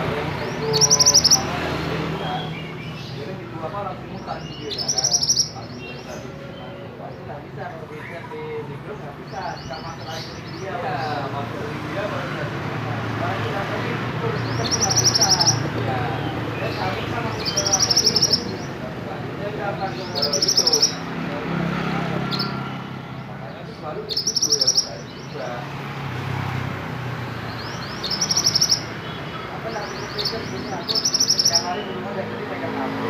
Kalau yang Facebook apa yang Facebook dia kan itu apa langsung muka videonya kan, langsung dari tadi pasti nggak bisa kalau di grup nggak bisa, nggak masuk lagi ke dia. Ya masuk ke dia baru bisa digunakan. Kalau tidak tapi itu kita nggak bisa. Ya, dia harus kan masuk ke apa ini dia nggak akan ke itu. Makanya itu selalu kayak gitu ya bukan juga. Apa nanti pikir gini aku yang hari di rumah dari pegang aku.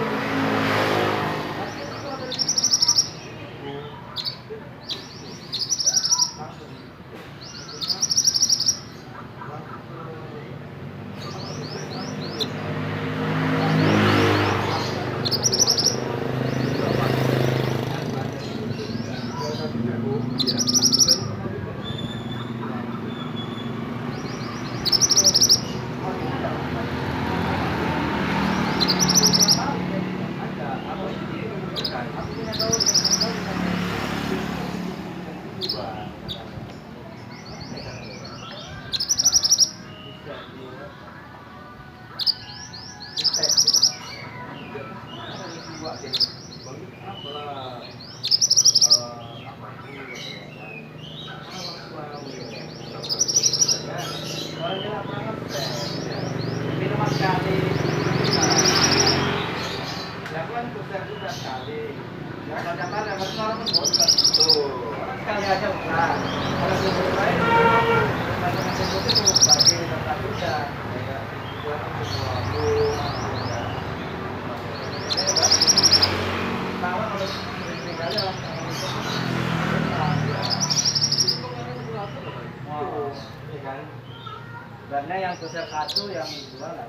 Sekali aja udah. Kalau sudah lain, macam-macam itu bagi tempat udah. Buat untuk album. Tahu kalau tinggal ya. Oh, iya kan. Karena yang besar satu, yang dua lah.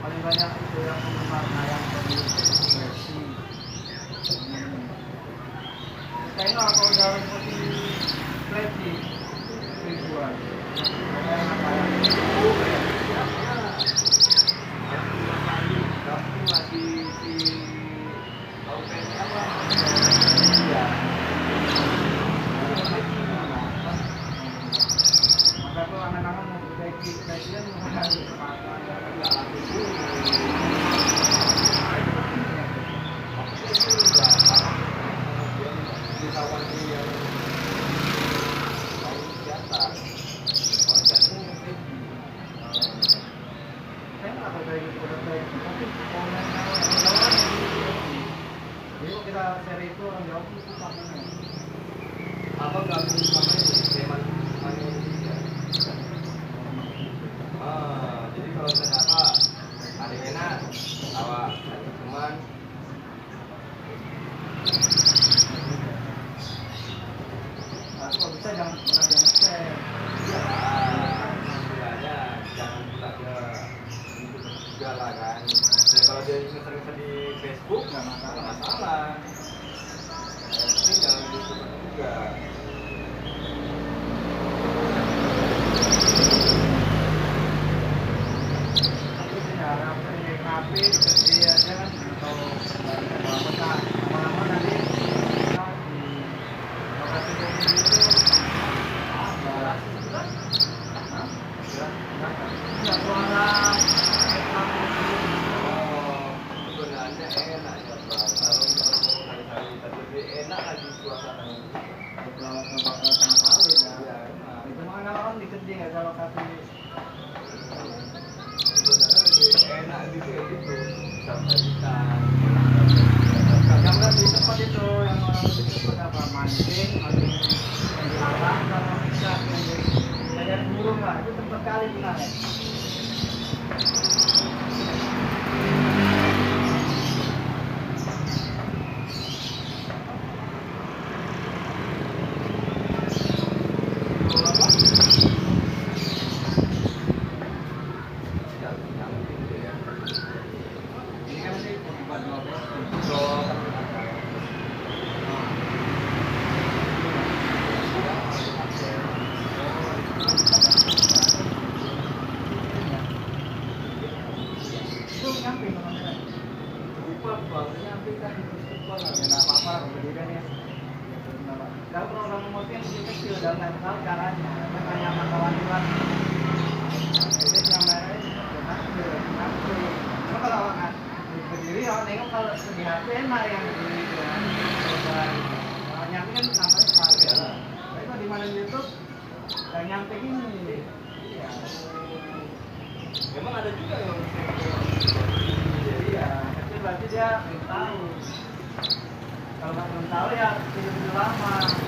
Paling banyak itu yang penggemarnya yang versi kayaknya kalau udah seperti versi ribuan tapi masih di apa ya maka tuh anak-anak mau perbaiki kajian harus semangat kita seri itu orang jauh itu pamannya apa nggak sama ini teman manusia jadi kalau ternyata hari enak awak ada teman tapi kalau bisa jangan pernah jangan share ya istilahnya jangan pula dia itu juga lah kan dan kalau dia sering-sering di Facebook nggak masalah penting jangan YouTube juga aku sih harap ini rapi dikerjain aja kan atau apa lama-lama nanti kita di lokasi itu nggak suara sebenarnya enak ya bang kalau hari-hari lebih enak lagi suasananya kalau sama kali ya itu mana orang dikerjain nggak kalau kasih sebenarnya lebih enak gitu ya gitu sampai kita yang di tempat itu yang orang kali pernah ya? Ini kan sih buat ngobrol itu nyampe nomornya. Lupa bang, nyampe kan lupa lah. Ya nggak apa-apa lah kemudian ya. Kalau program emosian masih kecil dan nggak tahu caranya. Makanya sama kawan-kawan. Jadi nyamarnya nanti. Cuma kalau orang berdiri orang nengok kalau di HP enak yang berdiri itu kan. Kalau nyampe kan namanya sekali ya lah. Tapi kalau di mana YouTube nggak nyampe gini. Iya. Memang ada juga yang iya, itu berarti dia belum tahu. Kalau nggak belum tahu ya video lama.